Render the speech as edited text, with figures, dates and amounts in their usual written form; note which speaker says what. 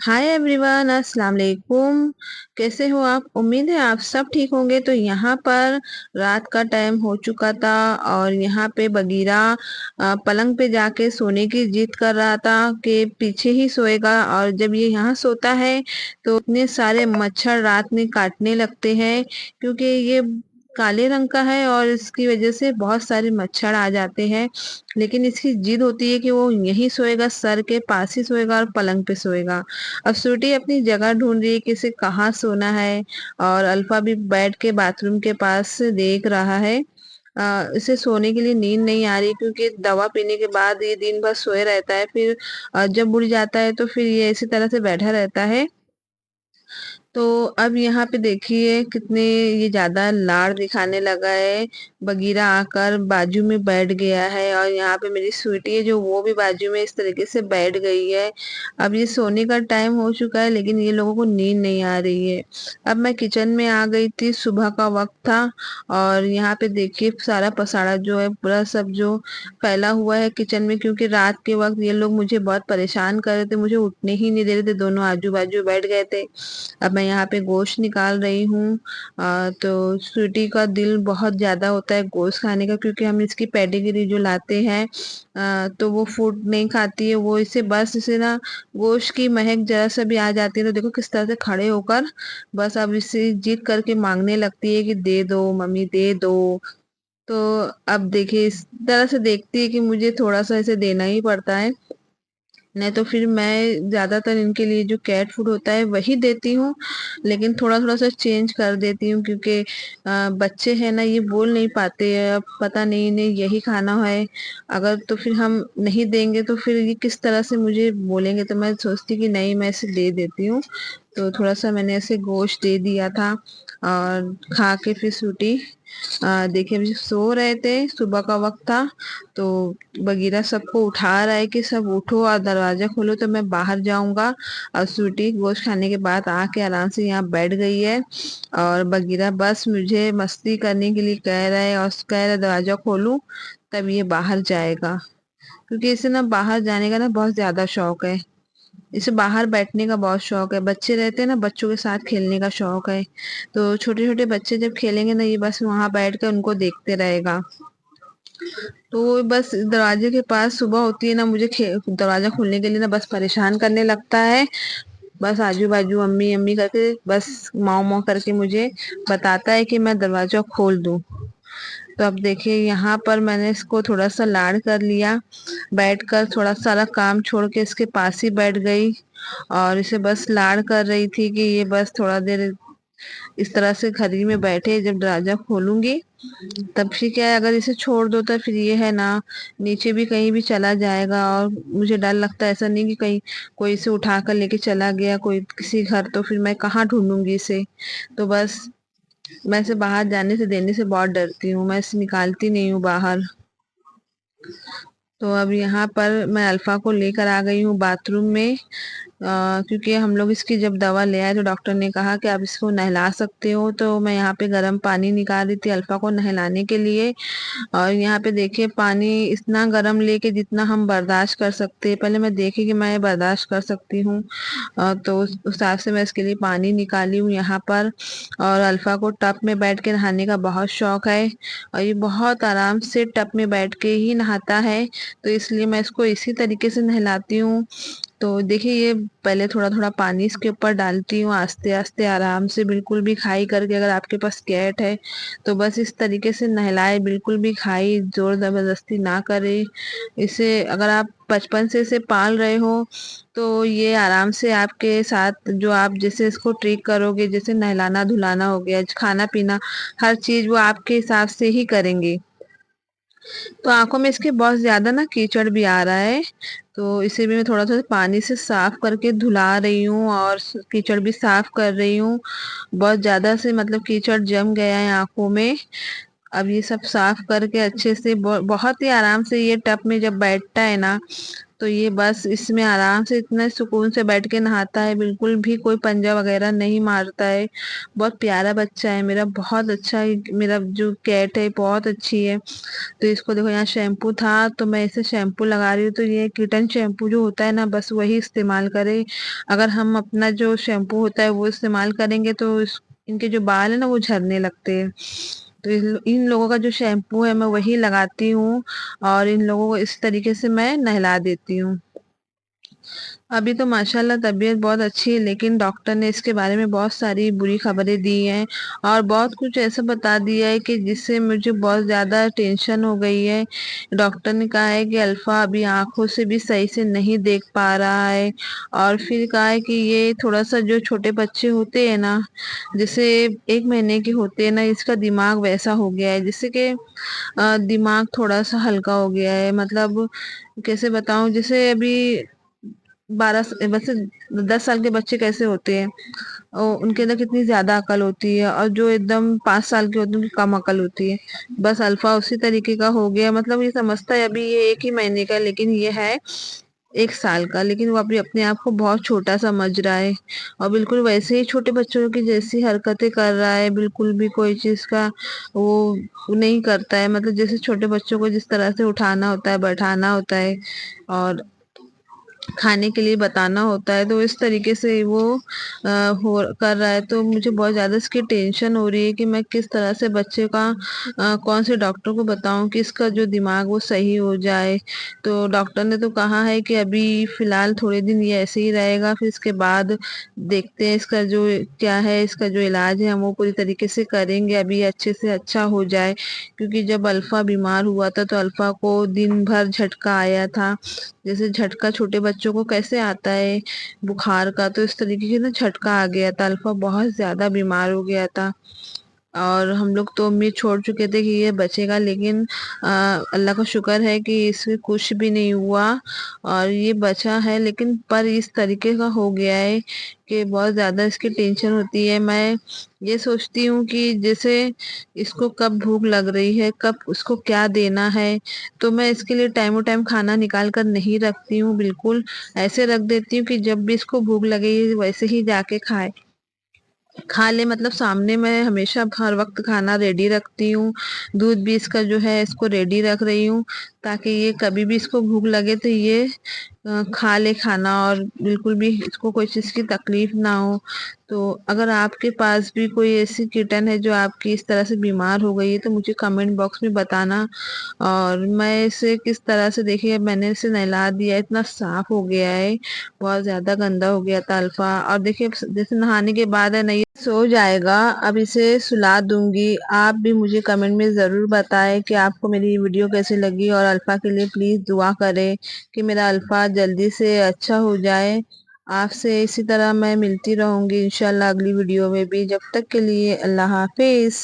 Speaker 1: Hi everyone, अस्सलाम वालेकुम। कैसे हो आप? उम्मीद है आप सब ठीक होंगे। तो यहाँ पर रात का टाइम हो चुका था और यहाँ पे बगीरा पलंग पे जाके सोने की जिद कर रहा था कि पीछे ही सोएगा। और जब ये यहाँ सोता है तो इतने सारे मच्छर रात में काटने लगते हैं, क्योंकि ये काले रंग का है और इसकी वजह से बहुत सारे मच्छर आ जाते हैं। लेकिन इसकी जिद होती है कि वो यहीं सोएगा, सर के पास ही सोएगा और पलंग पे सोएगा। अब स्वीटी अपनी जगह ढूंढ रही है कि इसे कहाँ सोना है। और अल्फा भी बैठ के बाथरूम के पास देख रहा है। इसे सोने के लिए नींद नहीं आ रही, क्योंकि दवा पीने के बाद ये दिन भर सोए रहता है। फिर जब उठ जाता है तो फिर ये इसी तरह से बैठा रहता है। तो अब यहाँ पे देखिए कितने ये ज्यादा लाड़ दिखाने लगा है। बगीरा आकर बाजू में बैठ गया है और यहाँ पे मेरी स्वीटी है जो वो भी बाजू में इस तरीके से बैठ गई है। अब ये सोने का टाइम हो चुका है, लेकिन ये लोगों को नींद नहीं आ रही है। अब मैं किचन में आ गई थी, सुबह का वक्त था। और यहाँ पे देखिए सारा पसारा जो है पूरा सब जो फैला हुआ है किचन में, क्योंकि रात के वक्त ये लोग मुझे बहुत परेशान कर रहे थे, मुझे उठने ही नहीं दे रहे थे, दोनों आजू बाजू बैठ गए थे। अब मैं यहाँ पे गोश्त निकाल रही हूँ। तो स्वीटी का दिल बहुत ज्यादा होता है गोश्त खाने का, क्योंकि हम इसकी पेडिग्री जो लाते हैं तो वो फूड नहीं खाती है। वो इसे बस इसे ना गोश्त की महक जरा सा भी आ जाती है तो देखो किस तरह से खड़े होकर बस अब इसे जिद करके मांगने लगती है कि दे दो मम्मी, दे दो। तो अब देखिए इस तरह से देखती है कि मुझे थोड़ा सा इसे देना ही पड़ता है, नहीं तो फिर मैं ज्यादातर इनके लिए जो कैट फूड होता है वही देती हूँ। लेकिन थोड़ा थोड़ा सा चेंज कर देती हूँ, क्योंकि बच्चे हैं ना, ये बोल नहीं पाते हैं। अब पता नहीं इन्हें यही खाना है। अगर तो फिर हम नहीं देंगे तो फिर ये किस तरह से मुझे बोलेंगे, तो मैं सोचती कि नहीं, मैं इसे दे देती हूँ। तो थोड़ा सा मैंने ऐसे गोश्त दे दिया था और खा के फिर सूटी देखिए अभी सो रहे थे, सुबह का वक्त था। तो बगीरा सबको उठा रहा है कि सब उठो और दरवाजा खोलो, तो मैं बाहर जाऊंगा। और स्वीटी गोश्त खाने के बाद आके आराम से यहाँ बैठ गई है। और बगीरा बस मुझे मस्ती करने के लिए कह रहा है और कह रहा है दरवाजा खोलूं, तब ये बाहर जाएगा। क्योंकि इसे ना बाहर जाने का ना बहुत ज्यादा शौक है। इसे बाहर बैठने का बहुत शौक है। बच्चे रहते हैं ना, बच्चों के साथ खेलने का शौक है। तो छोटे छोटे बच्चे जब खेलेंगे ना, ये बस वहां बैठ कर उनको देखते रहेगा। तो वो बस दरवाजे के पास सुबह होती है ना, मुझे दरवाजा खोलने के लिए ना बस परेशान करने लगता है। बस आजू बाजू अम्मी अम्मी करके बस माँ माँ करके मुझे बताता है कि मैं दरवाजा खोल दूं। तो अब देखिए यहाँ पर मैंने इसको थोड़ा सा लाड़ कर लिया, बैठकर थोड़ा सारा काम छोड़ के इसके पास ही बैठ गई। और इसे बस लाड़ कर रही थी कि ये बस थोड़ा देर इस तरह से खरी में बैठे, जब दरवाजा खोलूंगी तब फिर क्या है, अगर इसे छोड़ दो तो फिर ये है ना नीचे भी कहीं भी चला जाएगा। और मुझे डर लगता है, ऐसा नहीं कि कहीं कोई इसे उठा कर लेके चला गया कोई किसी घर, तो फिर मैं कहाँ ढूंढूंगी इसे। तो बस मैं इसे बाहर जाने से देने से बहुत डरती हूँ, मैं इसे निकालती नहीं हूँ बाहर। तो अब यहाँ पर मैं अल्फा को लेकर आ गई हूँ बाथरूम में। क्योंकि हम लोग इसकी जब दवा ले आए तो डॉक्टर ने कहा कि आप इसको नहला सकते हो। तो मैं यहाँ पे गर्म पानी निकाल रही थी अल्फा को नहलाने के लिए। और यहाँ पे देखिए पानी इतना गर्म लेके जितना हम बर्दाश्त कर सकते हैं, पहले मैं देखी कि मैं बर्दाश्त कर सकती हूँ। तो उस हिसाब से मैं इसके लिए पानी निकाली हूँ यहाँ पर। और अल्फा को टब में बैठ के नहाने का बहुत शौक है और ये बहुत आराम से टब में बैठ के ही नहाता है। तो इसलिए मैं इसको इसी तरीके से नहलाती हूँ। तो देखिए ये पहले थोड़ा थोड़ा पानी इसके ऊपर डालती हूँ, आस्ते आस्ते आराम से, बिल्कुल भी खाई करके। अगर आपके पास कैट है तो बस इस तरीके से नहलाए, बिल्कुल भी खाई जोर जबरदस्ती ना करे। इसे अगर आप बचपन से इसे पाल रहे हो तो ये आराम से आपके साथ, जो आप जैसे इसको ट्रीट करोगे, जैसे नहलाना धुलाना हो गया, खाना पीना, हर चीज वो आपके हिसाब से ही करेंगे। तो आंखों में इसके बहुत ज्यादा ना कीचड़ भी आ रहा है, तो इसे भी मैं थोड़ा थोड़ा पानी से साफ करके धुला रही हूँ और कीचड़ भी साफ कर रही हूँ। बहुत ज्यादा से मतलब कीचड़ जम गया है आंखों में। अब ये सब साफ करके अच्छे से बहुत ही आराम से ये टब में जब बैठता है ना, तो ये बस इसमें आराम से इतना सुकून से बैठ के नहाता है, बिल्कुल भी कोई पंजा वगैरह नहीं मारता है। बहुत प्यारा बच्चा है मेरा, बहुत अच्छा है। मेरा जो कैट है बहुत अच्छी है। तो इसको देखो, यहाँ शैम्पू था तो मैं इसे शैम्पू लगा रही हूँ, तो ये किटन शैम्पू जो होता है ना, बस वही इस्तेमाल करे। अगर हम अपना जो शैम्पू होता है वो इस्तेमाल करेंगे तो इनके जो बाल है ना वो झड़ने लगते हैं। तो इन लोगों का जो शैम्पू है मैं वही लगाती हूँ, और इन लोगों को इस तरीके से मैं नहला देती हूँ। अभी तो माशाल्लाह तबीयत बहुत अच्छी है, लेकिन डॉक्टर ने इसके बारे में बहुत सारी बुरी खबरें दी हैं, और बहुत कुछ ऐसा बता दिया है कि जिससे मुझे बहुत ज़्यादा टेंशन हो गई है। डॉक्टर ने कहा है कि अल्फा अभी आंखों से भी सही से नहीं देख पा रहा है, और फिर कहा है कि ये थोड़ा सा जो छोटे बच्चे होते हैं ना, जैसे 1 महीने के होते हैं ना, इसका दिमाग वैसा हो गया है, जिससे कि दिमाग थोड़ा सा हल्का हो गया है। मतलब कैसे बताऊं, जैसे अभी 10 साल के बच्चे कैसे होते हैं, और उनके अंदर कितनी ज्यादा अकल होती है, और जो एकदम 5 साल के होते हैं उनकी कम अकल होती है। बस अल्फा उसी तरीके का हो गया। मतलब ये समझता है अभी ये 1 ही महीने का, लेकिन ये है 1 साल का, लेकिन वो अभी अपने आप को बहुत छोटा समझ रहा है, और बिल्कुल वैसे ही छोटे बच्चों की जैसी हरकतें कर रहा है। बिल्कुल भी कोई चीज का वो नहीं करता है। मतलब जैसे छोटे बच्चों को जिस तरह से उठाना होता है, बैठाना होता है, और खाने के लिए बताना होता है, तो इस तरीके से वो हो कर रहा है। तो मुझे बहुत ज़्यादा इसकी टेंशन हो रही है कि मैं किस तरह से बच्चे का कौन से डॉक्टर को बताऊं कि इसका जो दिमाग वो सही हो जाए। तो डॉक्टर ने तो कहा है कि अभी फिलहाल थोड़े दिन ये ऐसे ही रहेगा, फिर इसके बाद देखते हैं इसका जो क्या है, इसका जो इलाज है हम वो पूरी तरीके से करेंगे, अभी अच्छे से अच्छा हो जाए। क्योंकि जब अल्फा बीमार हुआ था तो अल्फा को दिन भर झटका आया था। जैसे झटका छोटे बच्चों को कैसे आता है बुखार का, तो इस तरीके की ना झटका आ गया था। अल्फा बहुत ज्यादा बीमार हो गया था, और हम लोग तो उम्मीद छोड़ चुके थे कि ये बचेगा, लेकिन अल्लाह का शुक्र है कि इससे कुछ भी नहीं हुआ, और ये बचा है। लेकिन पर इस तरीके का हो गया है कि बहुत ज़्यादा इसकी टेंशन होती है। मैं ये सोचती हूँ कि जैसे इसको कब भूख लग रही है, कब उसको क्या देना है, तो मैं इसके लिए टाइम टाइम खाना निकाल कर नहीं रखती हूँ। बिल्कुल ऐसे रख देती हूँ कि जब भी इसको भूख लगे ये वैसे ही जाके खाए, खा ले। मतलब सामने मैं हमेशा हर वक्त खाना रेडी रखती हूँ। दूध भी इसका जो है इसको रेडी रख रही हूँ, ताकि ये कभी भी इसको भूख लगे तो ये खा ले खाना, और बिल्कुल भी इसको कोई चीज़ की तकलीफ ना हो। तो अगर आपके पास भी कोई ऐसी किटन है जो आपकी इस तरह से बीमार हो गई है, तो मुझे कमेंट बॉक्स में बताना। और मैं इसे किस तरह से, देखिए मैंने इसे नहला दिया, इतना साफ हो गया है। बहुत ज्यादा गंदा हो गया था अल्फा, और देखिए जैसे नहाने के बाद है ना ये सो जाएगा। अब इसे सुला दूंगी। आप भी मुझे कमेंट में ज़रूर बताएं कि आपको मेरी वीडियो कैसी लगी, और अल्फ़ा के लिए प्लीज़ दुआ करें कि मेरा अल्फ़ा जल्दी से अच्छा हो जाए। आपसे इसी तरह मैं मिलती रहूंगी इंशाल्लाह अगली वीडियो में भी। जब तक के लिए अल्लाह हाफिज़।